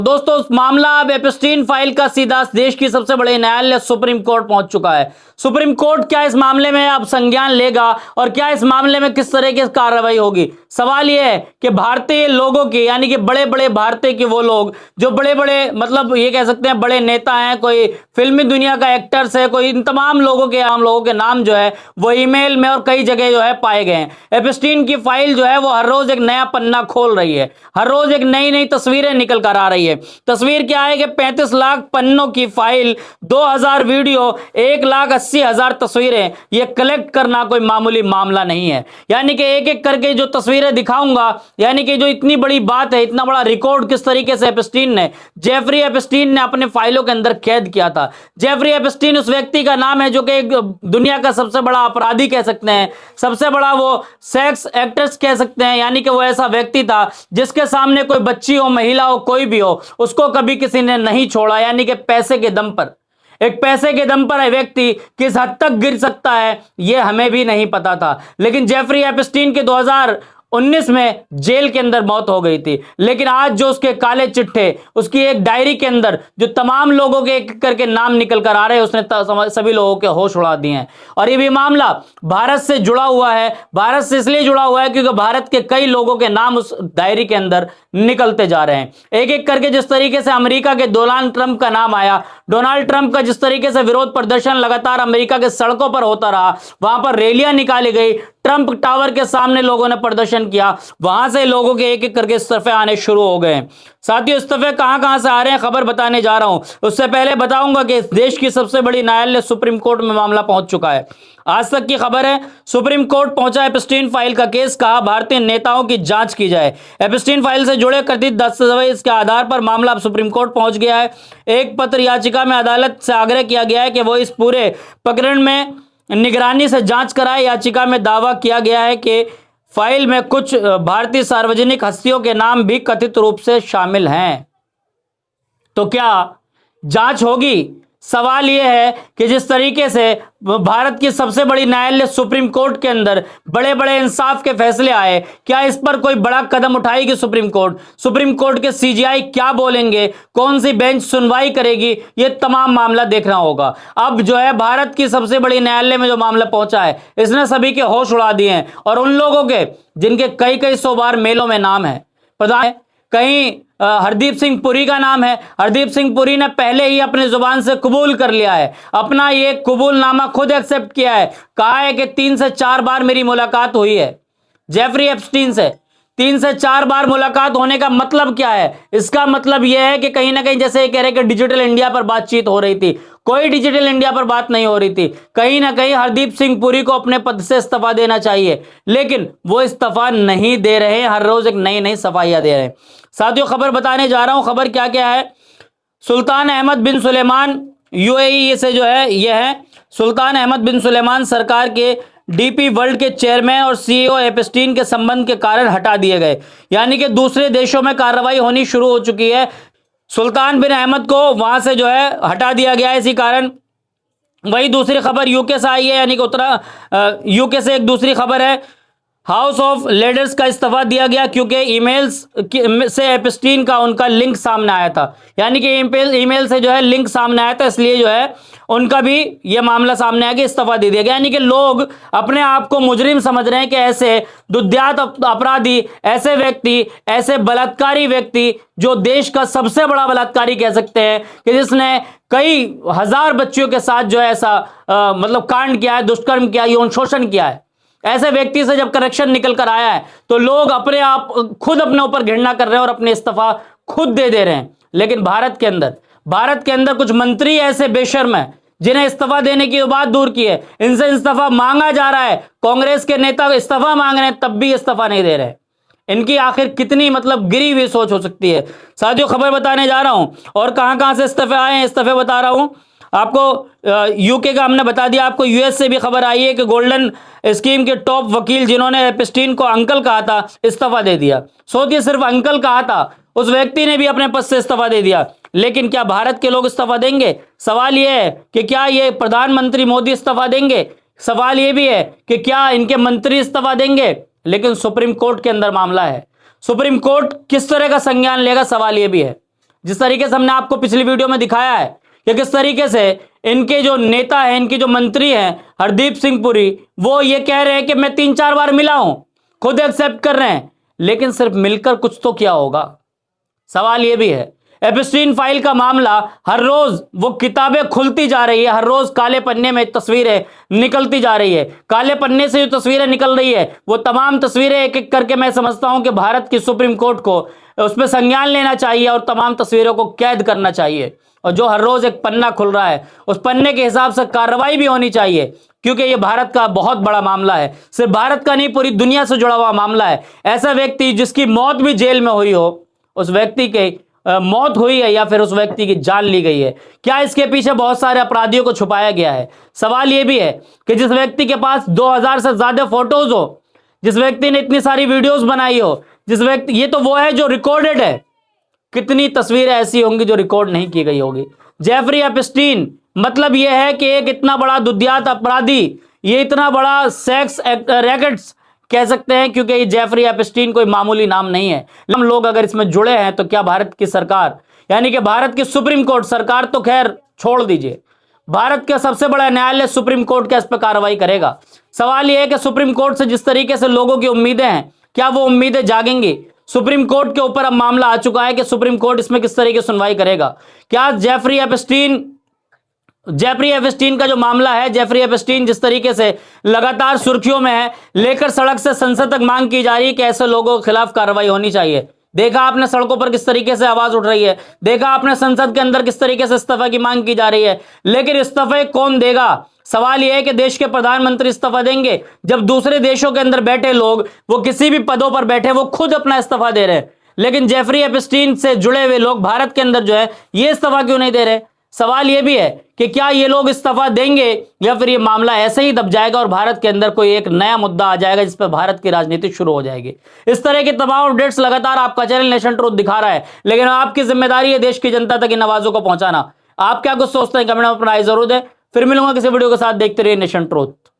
दोस्तों मामला अब एप्स्टीन फाइल का सीधा देश की सबसे बड़े न्यायालय सुप्रीम कोर्ट पहुंच चुका है। सुप्रीम कोर्ट क्या इस मामले में अब संज्ञान लेगा और क्या इस मामले में किस तरह की कार्रवाई होगी। सवाल यह है कि भारतीय लोगों की यानी कि बड़े बड़े भारतीय के वो लोग जो बड़े बड़े मतलब ये कह सकते हैं बड़े नेता हैं, कोई फिल्मी दुनिया का एक्टर्स है, कोई इन तमाम लोगों के आम लोगों के नाम जो है वो ईमेल में और कई जगह जो है पाए गए हैं। एप्स्टीन की फाइल जो है वो हर रोज एक नया पन्ना खोल रही है, हर रोज एक नई नई तस्वीरें निकल कर आ रही है। तस्वीर क्या है कि 35 लाख पन्नों की फाइल, 2000 वीडियो, 1,80,000 तस्वीरें, ये कलेक्ट करना कोई मामूली मामला नहीं है। यानी कि एक एक करके जो तस्वीरें दिखाऊंगा, यानी कि जो इतनी बड़ी बात है, इतना बड़ा रिकॉर्ड किस तरीके से एप्स्टीन ने, जेफरी एप्स्टीन ने अपने फाइलों के अंदर कैद किया था। जेफरी एप्स्टीन उस व्यक्ति का नाम है जो कि दुनिया का सबसे बड़ा अपराधी कह सकते हैं, सबसे बड़ा वो सेक्स एक्टर्स कह सकते हैं। यानी कि वो ऐसा व्यक्ति था जिसके सामने कोई बच्ची हो, महिला हो, कोई भी हो, उसको कभी किसी ने नहीं छोड़ा। यानी कि पैसे के दम पर, एक पैसे के दम पर व्यक्ति किस हद तक गिर सकता है यह हमें भी नहीं पता था। लेकिन जेफरी एप्स्टीन के 2019 में जेल के अंदर मौत हो गई थी। लेकिन आज जो उसके काले चिट्ठे, उसकी एक डायरी के अंदर जो तमाम लोगों के एक करके नाम निकल कर आ रहे हैं, उसने सभी लोगों के होश उड़ा दिए हैं। और ये भी मामला भारत से जुड़ा हुआ है। भारत से इसलिए जुड़ा हुआ है क्योंकि भारत के कई लोगों के नाम उस डायरी के अंदर निकलते जा रहे हैं। एक एक करके जिस तरीके से अमेरिका के डोनाल्ड ट्रंप का नाम आया, डोनाल्ड ट्रंप का जिस तरीके से विरोध प्रदर्शन लगातार अमेरिका के सड़कों पर होता रहा, वहां पर रैलियां निकाली गई, ट्रंप टावर के सामने लोगों ने प्रदर्शन किया, वहां से लोगों के एक एक करके इस्तीफे आने शुरू हो गए। साथियों इस्तीफे कहां से आ रहे हैं खबर बताने जा रहा हूं। उससे पहले बताऊंगा कि देश की सबसे बड़ी न्यायालय सुप्रीम कोर्ट में मामला पहुंच चुका है। आज तक की खबर है, सुप्रीम कोर्ट पहुंचा एप्स्टीन फाइल का केस, कहा भारतीय नेताओं की जांच की जाए। एप्स्टीन फाइल से जुड़े कथित दस्तावेज के आधार पर मामला अब सुप्रीम कोर्ट पहुंच गया है। एक पत्र याचिका में अदालत से आग्रह किया गया है कि वो इस पूरे प्रकरण में निगरानी से जांच कराए। याचिका में दावा किया गया है कि फाइल में कुछ भारतीय सार्वजनिक हस्तियों के नाम भी कथित रूप से शामिल हैं। तो क्या जांच होगी? सवाल यह है कि जिस तरीके से भारत की सबसे बड़ी न्यायालय सुप्रीम कोर्ट के अंदर बड़े बड़े इंसाफ के फैसले आए, क्या इस पर कोई बड़ा कदम उठाएगी सुप्रीम कोर्ट? सुप्रीम कोर्ट के सीजीआई क्या बोलेंगे? कौन सी बेंच सुनवाई करेगी? ये तमाम मामला देखना होगा। अब जो है भारत की सबसे बड़ी न्यायालय में जो मामला पहुंचा है, इसने सभी के होश उड़ा दिए हैं। और उन लोगों के जिनके कई कई सौ बार मेलों में नाम है, पता है कहीं हरदीप सिंह पुरी का नाम है। हरदीप सिंह पुरी ने पहले ही अपनी जुबान से कबूल कर लिया है, अपना ये कबूलनामा खुद एक्सेप्ट किया है। कहा है कि 3 से 4 बार मेरी मुलाकात हुई है जेफरी एप्स्टीन से। 3 से 4 बार मुलाकात होने का मतलब क्या है? इसका मतलब यह है कि कहीं ना कहीं जैसे कह रहे कि डिजिटल इंडिया पर बातचीत हो रही थी, कोई डिजिटल इंडिया पर बात नहीं हो रही थी। कहीं ना कहीं हरदीप सिंह पुरी को अपने पद से इस्तीफा देना चाहिए, लेकिन वो इस्तीफा नहीं दे रहे। हर रोज एक नई नई सफाइयां दे रहे हैं। साथियों खबर बताने जा रहा हूं, खबर क्या क्या है। सुल्तान अहमद बिन सुलेमान यूएई से जो है यह है, सुल्तान अहमद बिन सुलेमान सरकार के डीपी वर्ल्ड के चेयरमैन और सीईओ एप्स्टीन के संबंध के कारण हटा दिए गए। यानी कि दूसरे देशों में कार्रवाई होनी शुरू हो चुकी है। सुल्तान बिन अहमद को वहां से जो है हटा दिया गया है इसी कारण। वही दूसरी खबर यूके से आई है, यानी कि यूके से एक दूसरी खबर है, हाउस ऑफ लॉर्ड्स का इस्तीफा दिया गया क्योंकि ईमेल्स से एप्स्टीन का उनका लिंक सामने आया था। यानी कि ईमेल से जो है लिंक सामने आया था, इसलिए जो है उनका भी ये मामला सामने आया कि इस्तीफा दे दिया गया। यानी कि लोग अपने आप को मुजरिम समझ रहे हैं कि ऐसे दुर्दांत अपराधी, ऐसे व्यक्ति, ऐसे बलात्कारी व्यक्ति जो देश का सबसे बड़ा बलात्कारी कह सकते हैं, कि जिसने कई हजार बच्चियों के साथ जो है ऐसा मतलब कांड किया है, दुष्कर्म किया, यौन शोषण किया है, ऐसे व्यक्ति से जब करेक्शन निकल कर आया है तो लोग अपने आप खुद अपने ऊपर घृणा कर रहे हैं और अपने इस्तीफा खुद दे रहे हैं। लेकिन भारत के अंदर कुछ मंत्री ऐसे बेशर्म हैं जिन्हें इस्तीफा देने की बात दूर की है, इनसे इस्तीफा मांगा जा रहा है। कांग्रेस के नेता इस्तीफा मांग रहे हैं, तब भी इस्तीफा नहीं दे रहे। इनकी आखिर कितनी मतलब गिरी हुई सोच हो सकती है। साथियों खबर बताने जा रहा हूं और कहां से इस्तीफे आए हैं, इस्तीफे बता रहा हूं आपको। यूके का हमने बता दिया, आपको यूएस से भी खबर आई है कि गोल्डन स्कीम के टॉप वकील जिन्होंने एप्स्टीन को अंकल कहा था, इस्तीफा दे दिया। सोचिए, सिर्फ अंकल कहा था, उस व्यक्ति ने भी अपने पद से इस्तीफा दे दिया। लेकिन क्या भारत के लोग इस्तीफा देंगे? सवाल यह है कि क्या ये प्रधानमंत्री मोदी इस्तीफा देंगे? सवाल यह भी है कि क्या इनके मंत्री इस्तीफा देंगे? लेकिन सुप्रीम कोर्ट के अंदर मामला है, सुप्रीम कोर्ट किस तरह का संज्ञान लेगा, सवाल यह भी है। जिस तरीके से हमने आपको पिछली वीडियो में दिखाया है कि किस तरीके से इनके जो नेता हैं, इनके जो मंत्री हैं हरदीप सिंह पुरी, वो ये कह रहे हैं कि मैं 3-4 बार मिला हूं, खुद एक्सेप्ट कर रहे हैं, लेकिन सिर्फ मिलकर कुछ तो क्या होगा। सवाल ये भी है, एप्स्टीन फाइल का मामला हर रोज वो किताबें खुलती जा रही है, हर रोज काले पन्ने में तस्वीरें निकलती जा रही है। काले पन्ने से जो तस्वीरें निकल रही है वो तमाम तस्वीरें एक एक करके मैं समझता हूं कि भारत की सुप्रीम कोर्ट को उस पर संज्ञान लेना चाहिए और तमाम तस्वीरों को कैद करना चाहिए। और जो हर रोज एक पन्ना खुल रहा है उस पन्ने के हिसाब से कार्रवाई भी होनी चाहिए, क्योंकि ये भारत का बहुत बड़ा मामला है, सिर्फ भारत का नहीं पूरी दुनिया से जुड़ा हुआ मामला है। ऐसा व्यक्ति जिसकी मौत भी जेल में हुई हो, उस व्यक्ति के मौत हुई है या फिर उस व्यक्ति की जान ली गई है, क्या इसके पीछे बहुत सारे अपराधियों को छुपाया गया है। सवाल यह भी है कि जिस व्यक्ति के पास 2000 से ज्यादा फोटोज हो, जिस व्यक्ति ने इतनी सारी वीडियोस बनाई हो, जिस व्यक्ति, ये तो वो है जो रिकॉर्डेड है, कितनी तस्वीरें ऐसी होंगी जो रिकॉर्ड नहीं की गई होगी। जेफरी एप्स्टीन, मतलब यह है कि एक इतना बड़ा दुर्दांत अपराधी, ये इतना बड़ा सेक्स रैकेट्स कह सकते हैं, क्योंकि ये जेफरी एप्स्टीन कोई मामूली नाम नहीं है। हम लोग अगर इसमें जुड़े हैं तो क्या भारत की सरकार, यानी कि भारत की सुप्रीम कोर्ट, सरकार तो खैर छोड़ दीजिए, भारत का सबसे बड़ा न्यायालय सुप्रीम कोर्ट क्या इस पर कार्रवाई करेगा। सवाल यह है कि सुप्रीम कोर्ट से जिस तरीके से लोगों की उम्मीदें हैं, क्या वो उम्मीदें जागेंगी। सुप्रीम कोर्ट के ऊपर अब मामला आ चुका है कि सुप्रीम कोर्ट इसमें किस तरीके से सुनवाई करेगा। क्या जेफरी एप्स्टीन का जो मामला है, जेफरी एप्स्टीन जिस तरीके से लगातार सुर्खियों में है, लेकर सड़क से संसद तक मांग की जा रही है कि ऐसे लोगों के खिलाफ कार्रवाई होनी चाहिए। देखा आपने सड़कों पर किस तरीके से आवाज उठ रही है, देखा आपने संसद के अंदर किस तरीके से इस्तीफा की मांग की जा रही है, लेकिन इस्तीफे कौन देगा। सवाल यह है कि देश के प्रधानमंत्री इस्तीफा देंगे, जब दूसरे देशों के अंदर बैठे लोग, वो किसी भी पदों पर बैठे, वो खुद अपना इस्तीफा दे रहे हैं, लेकिन जेफरी एप्स्टीन से जुड़े हुए लोग भारत के अंदर जो है ये इस्तीफा क्यों नहीं दे रहे। सवाल यह भी है कि क्या ये लोग इस्तीफा देंगे या फिर ये मामला ऐसे ही दब जाएगा और भारत के अंदर कोई एक नया मुद्दा आ जाएगा जिस पर भारत की राजनीति शुरू हो जाएगी। इस तरह के तमाम अपडेट्स लगातार आपका चैनल नेशन ट्रूथ दिखा रहा है, लेकिन आपकी जिम्मेदारी है देश की जनता तक इन आवाजों को पहुंचाना। आप क्या कुछ सोचते हैं कमेंट में अपना राय जरूर दें। फिर मिलूंगा किसी वीडियो के साथ, देखते रहिए नेशन ट्रूथ।